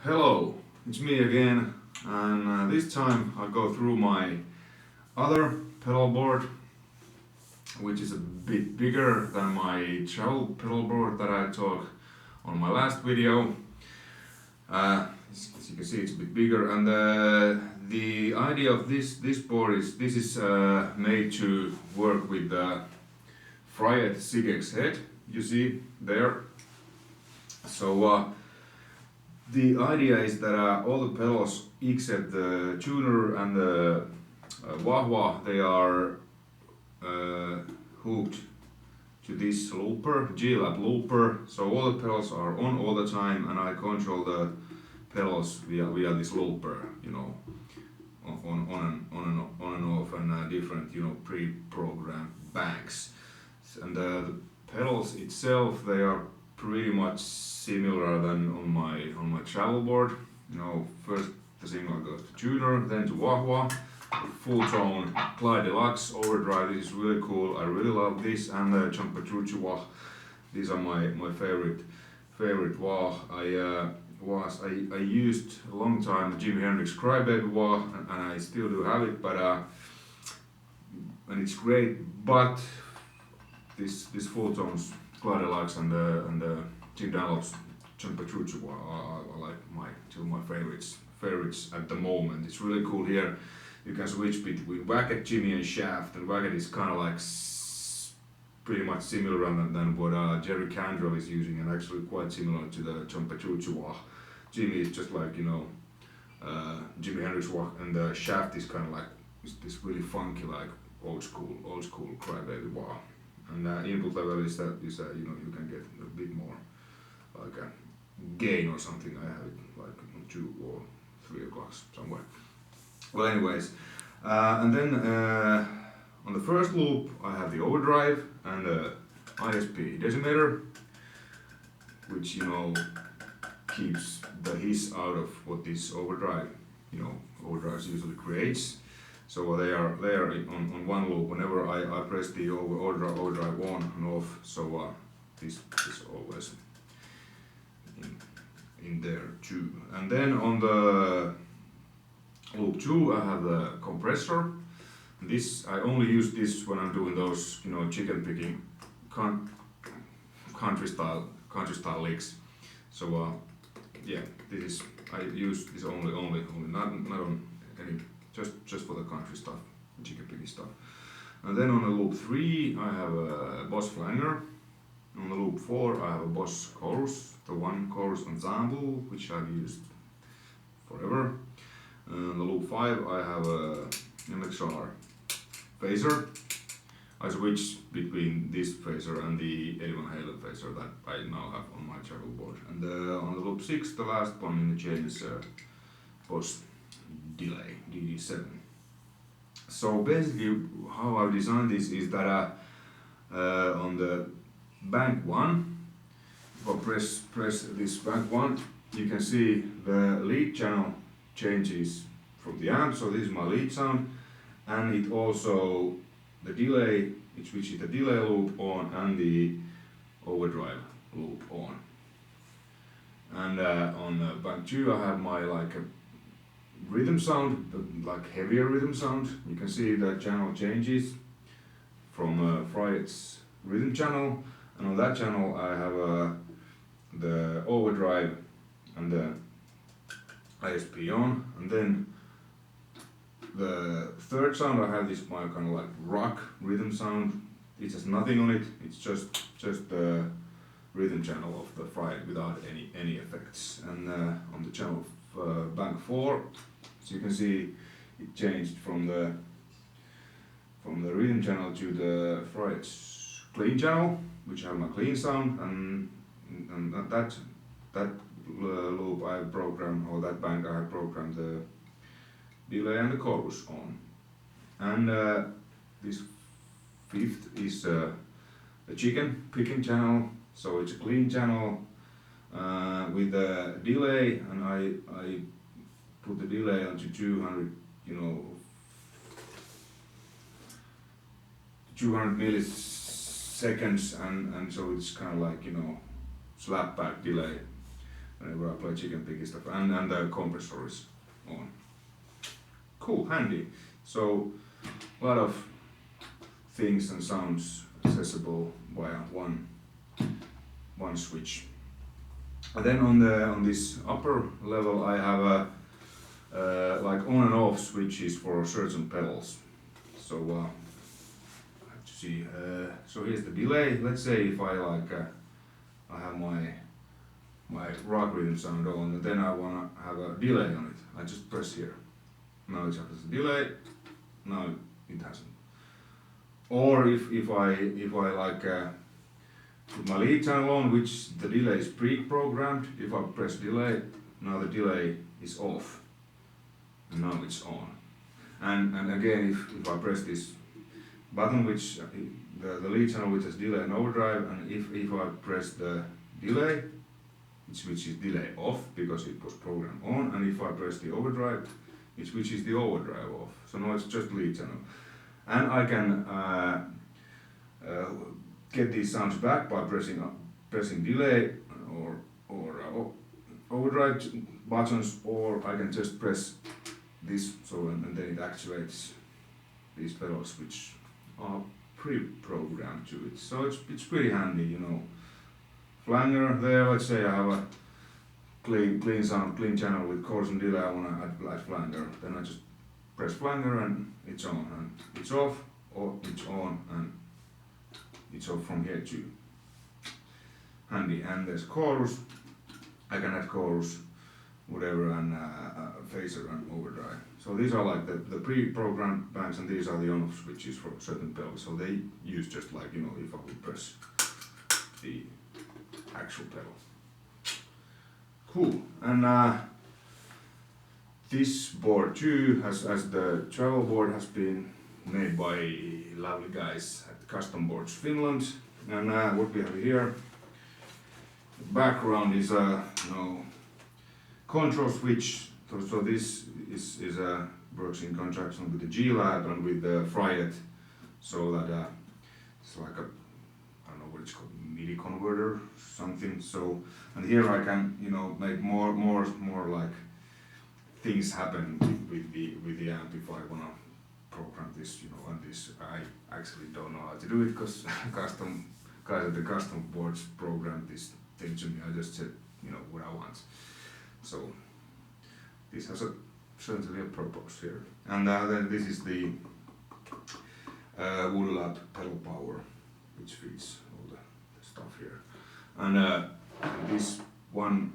Hello, it's me again, and this time I'll go through my other pedal board, which is a bit bigger than my travel pedal board that I talked on my last video. As you can see, it's a bit bigger, and the idea of this board is this is made to work with the Fryette Sig head. You see there. So. The idea is that all the pedals except the tuner and the wah-wah, they are hooked to this looper, G-Lab looper. So all the pedals are on all the time, and I control the pedals via this looper, you know, on and off, and different, you know, pre-programmed banks. And the pedals itself, they are pretty much similar than on my travel board. You know, first the signal goes to tuner, then to wah-wah, full tone, Glide Deluxe, overdrive. This is really cool. I really love this, and the Champatrucci wah. These are my favorite wah. I used a long time Jimi Hendrix Crybaby wah, and I still do have it, but and it's great. But this full tones Glide Deluxe and the Jim Dunlop's Champatrucci are like my favorites at the moment. It's really cool here. You can switch between Wacket, Jimmy, and Shaft, and Wacket is kind of like pretty much similar than what Jerry Cantrell is using, and actually quite similar to the Champatrucci wah. Jimmy is just like, you know, Jimi Hendrix wah, and the Shaft is kind of like this really funky, like old school Crybaby wah. And input level is that you know, you can get a bit more like a gain or something. I have it like 2 or 3 o'clock somewhere. Well, anyways, and then on the first loop I have the overdrive and the ISP decimator, which, you know, keeps the hiss out of what this overdrive usually creates. So they are on one loop. Whenever I press the overdrive on and off, so this is always in there too. And then on the loop 2 I have the compressor. This I only use this when I'm doing those, you know, chicken picking country style licks. So yeah, this is, I use this only not on any, just for the country stuff, chicken picking stuff. And then on the loop 3 I have a Boss Flanger. On the loop 4 I have a Boss Chorus, the one chorus ensemble, which I've used forever. On the loop 5 I have a MXR phaser. I switch between this phaser and the Eddie Van Halen phaser that I now have on my travel board. And on the loop 6, the last one in the chain is Boss Delay, DD7. So basically how I've designed this is that on the bank 1, if I press this bank 1, you can see the lead channel changes from the amp, so this is my lead sound, and it also, the delay, it switches the delay loop on and the overdrive loop on. And on bank 2 I have my like a rhythm sound, like heavier rhythm sound. You can see the channel changes from Fryette's rhythm channel, and on that channel I have the overdrive and the ISP on. And then the third sound, I have this my kind of like rock rhythm sound. It has nothing on it. It's just the rhythm channel of the Fryette without any effects. And on the channel of bank 4, so you can see it changed from the rhythm channel to the Fryette's clean channel, which have my clean sound, and that loop I have programmed, or that bank I have programmed the delay and the chorus on. And this 5th is the chicken picking channel, so it's a clean channel with the delay, and I put the delay onto 200, you know, 200 milliseconds, and so it's kind of like, you know, slapback delay. whenever I play chicken piggy stuff, and the compressor is on. Cool, handy. So a lot of things and sounds accessible via one switch. And then on this upper level I have a like on and off switches for certain pedals. So I have to see. So here's the delay. Let's say if I like I have my rock rhythm sound on, and then I wanna have a delay on it. I just press here. Now it has a delay. Now it hasn't. Or if I like put my lead channel on, which the delay is pre-programmed. If I press delay, now the delay is off, and now it's on. And again, if I press this button, which the lead channel which has delay and overdrive, and if I press the delay, it switches delay off because it was programmed on, and if I press the overdrive, it switches the overdrive off. So now it's just lead channel, and I can get these sounds back by pressing delay or overdrive buttons, or I can just press this, so and then it activates these pedals which are pre-programmed to it. So it's pretty handy, you know. Flanger there, let's say I have a clean sound, clean channel with chorus and delay, I wanna add flanger, then I just press flanger and it's on, and it's off, or it's on, and it's off from here too. Handy. And there's chorus, I can add chorus, whatever, and phaser and overdrive. So these are like the pre-programmed bands, and these are the on-off switches for certain pedals. So they use just like, you know, if I would press the actual pedal. Cool. And this board too, as the travel board, has been made by lovely guys at Custom Boards Finland. And what we have here, the background is a control switch. So this is works in conjunction with the G-Lab and with the Fryette, so that it's like a, I don't know what it's called, MIDI converter something. So, and here I can, you know, make more like things happen with the amp if I wanna program this, you know. And this I actually don't know how to do it because guys at the Custom Boards programmed this thing to me. I just said, you know, what I want. So this has certainly a purpose here. And then this is the Woodlab pedal power, which feeds all the stuff here. And this one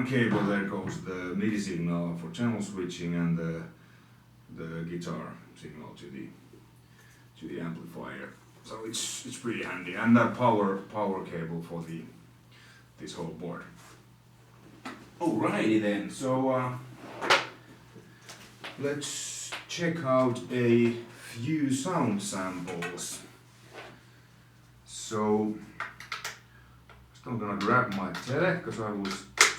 cable there goes the MIDI signal for channel switching, and the guitar signal to the amplifier. So it's pretty handy. And that power cable for this whole board. Alrighty then, so let's check out a few sound samples. So I'm gonna grab my tele because I will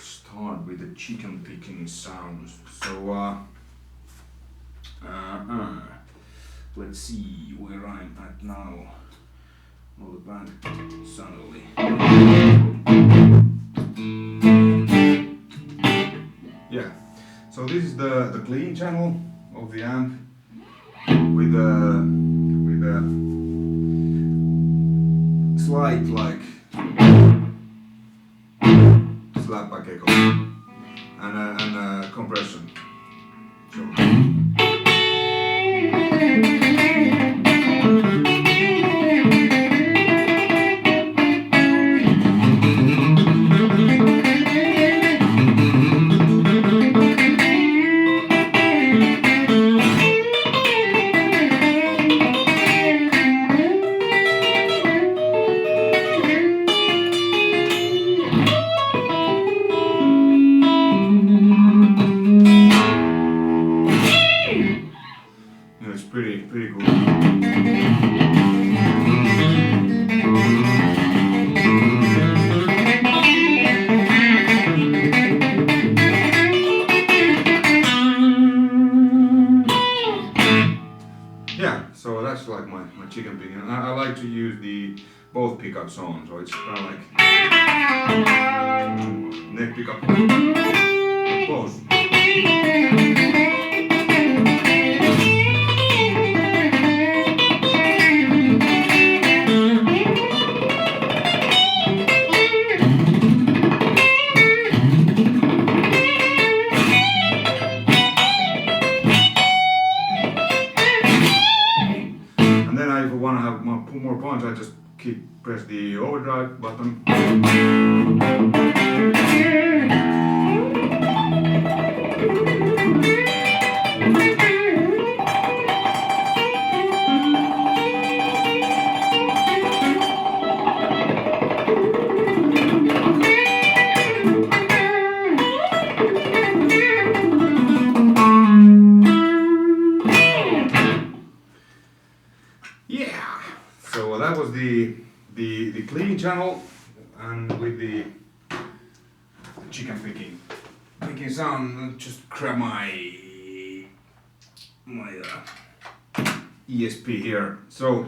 start with the chicken picking sounds. So let's see where I'm at now. Well, the band suddenly. Yeah, so this is the clean channel of the amp with a slight like slapback echo and a compression. So. like my chicken picking. I like to use the both pickups on, so it's kind of like neck pickup, both. More punch, I just press the overdrive button. So that was the clean channel, and with the chicken picking sound, just grab my ESP here. So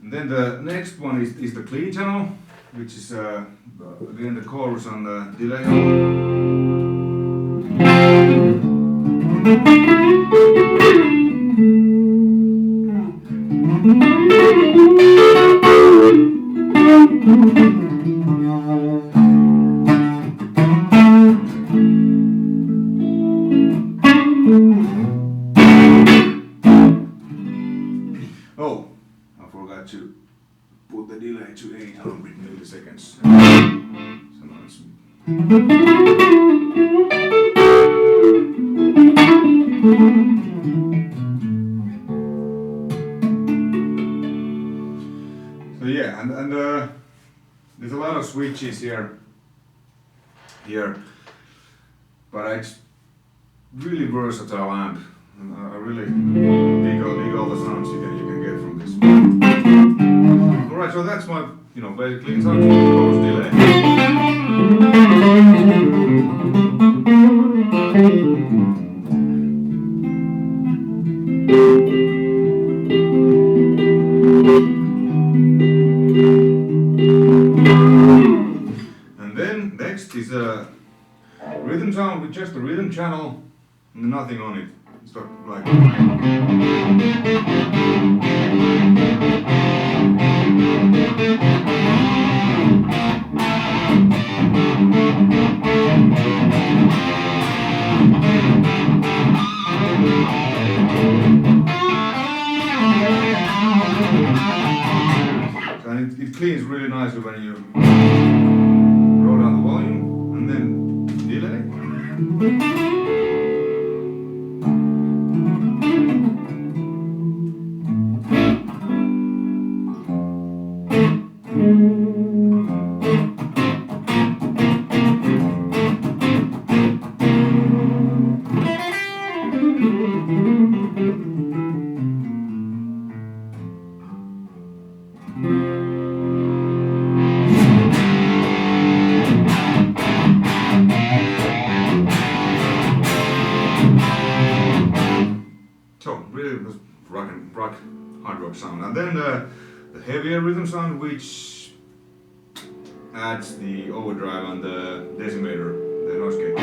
then the next one is the clean channel, which is again the chorus and the delay. Oh, I forgot to put the delay to 800 milliseconds. So now it's so yeah, and there's a lot of switches here, but it's really versatile amp. And I really dig all the sounds you can get from this. Alright, so that's my, basically sound chorus delay. And then next is a rhythm sound with just a rhythm channel and nothing on it. It's like and it cleans really nicely when you roll down the volume and then delay. So really it was rock hard rock sound, and then the heavier rhythm sound, which adds the overdrive and the decimator, the noise gate.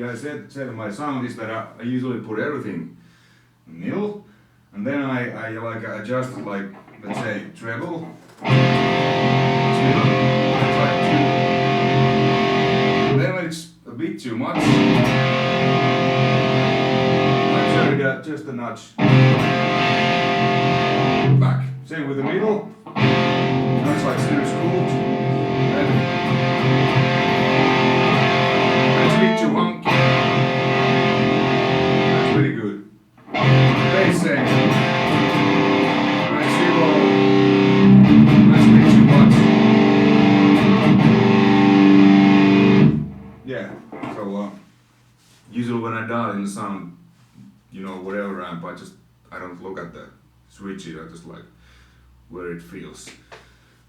I said my sound is that I usually put everything nil, and then I like adjust like, let's say, treble, and then when it's a bit too much, I just a nudge. Back. Same with the middle. Now it's like serious cooled. That's a bit too honky. That's pretty good. Bass same. Nice zero. That's a bit too much. Yeah. So usually when I dial in the sound, you know, whatever amp, I don't look at the switches, I just like where it feels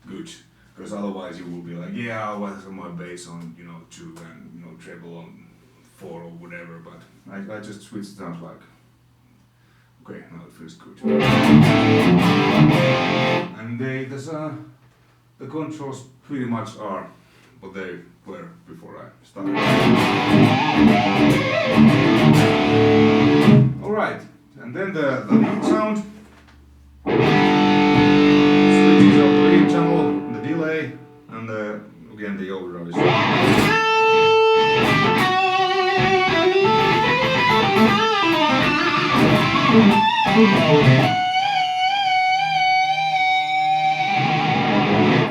good. Because otherwise you will be like, yeah, why is my bass on, you know, 2 and, you know, treble on 4 or whatever, but I just switch it down like, okay, now it feels good. And the controls pretty much are what they were before I started. Alright, and then the lead sound. Switches up the lead channel, the delay, and again the overdrive.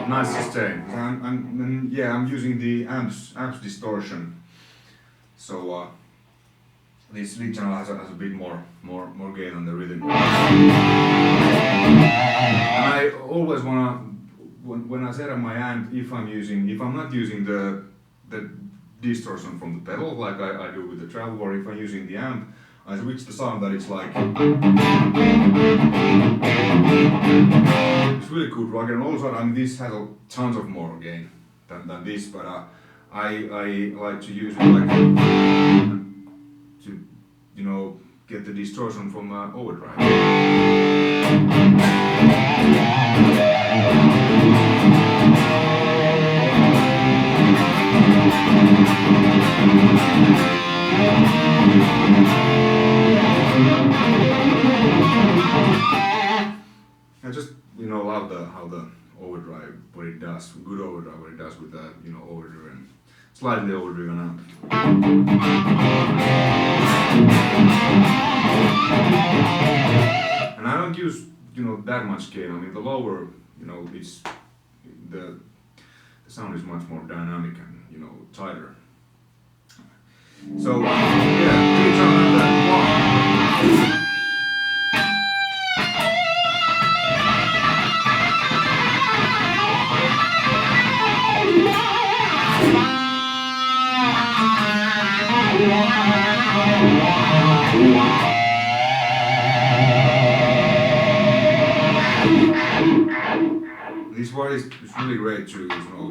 Nice sustain. I'm using the amps distortion. So this lead channel has a bit more gain on the rhythm. And I always wanna, when I set up my amp, if I'm not using the distortion from the pedal like I do with the travel, or if I'm using the amp, I switch the sound that it's like, it's really good rock, and also this has tons of more gain than this, but I like to use it like to, you know, get the distortion from overdrive. I just, you know, love how the overdrive, what it does, good overdrive, what it does with the, you know, overdriven, slightly overdriven amp. And I don't use, you know, that much gain. I mean, the lower, you know, it's the sound is much more dynamic and, you know, tighter. So yeah, lead sound and then 1. This one is really great to use, you know.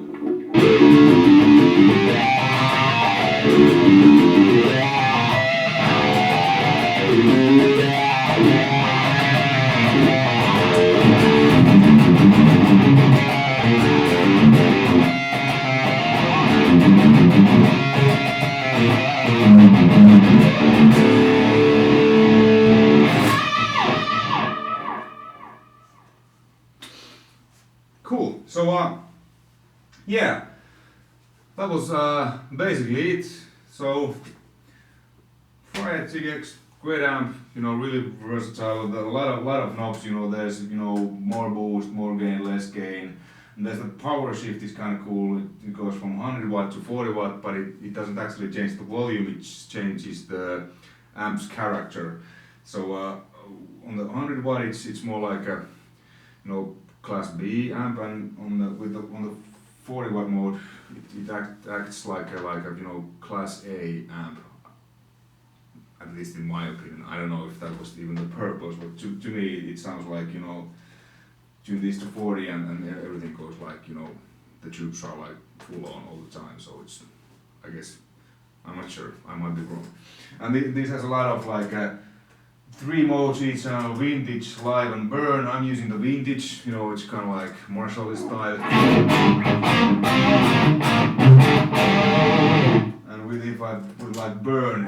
Cool. So yeah, that was basically it. So Fryette Sig, great amp, you know, really versatile. A lot of knobs. You know, there's, you know, more boost, more gain, less gain. And there's the power shift is kind of cool. It goes from 100 watt to 40 watt, but it doesn't actually change the volume. It changes the amp's character. So on the 100 watt, it's more like a, you know, Class B amp, and on the 40 watt mode, it acts like a you know, Class A amp. At least in my opinion. I don't know if that was even the purpose, but to me it sounds like, you know, tune this to 40 and everything goes like, you know, the tubes are like full on all the time. So it's, I guess, I'm not sure. I might be wrong. And this has a lot of like 3 modes each, vintage, live and burn. I'm using the vintage, you know, it's kind of like Marshall style. And if I would like burn,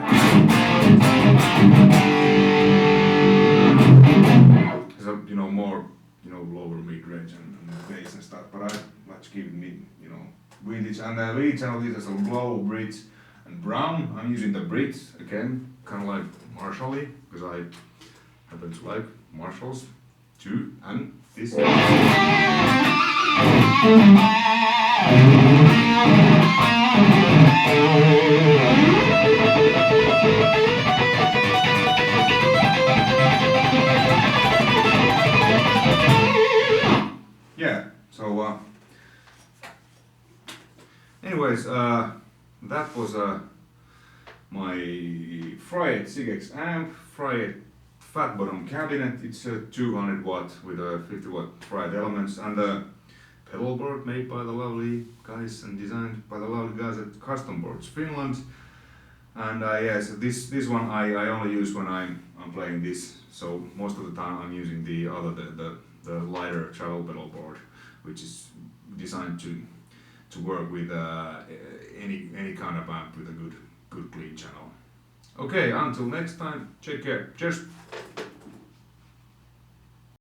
it's a, you know, more, you know, lower mid-range and bass and stuff, but I like to keep it mid, you know, vintage. And the lead channel is a low, Brit and brown. I'm using the Brit again, kind of like Marshall-y, because happen to like Marshalls too, and this. Yeah, so anyways, that was my Fryette Sig amp, Fryette fat bottom cabinet. It's a 200 watt with a 50 watt Fryette elements, and the pedalboard made by the lovely guys and designed by the lovely guys at Custom Boards Finland. And yeah, so this one I only use when I'm playing this. So most of the time I'm using the other the lighter travel pedal board, which is designed to work with any kind of amp with a good clean channel. Okay, until next time, take care. Cheers.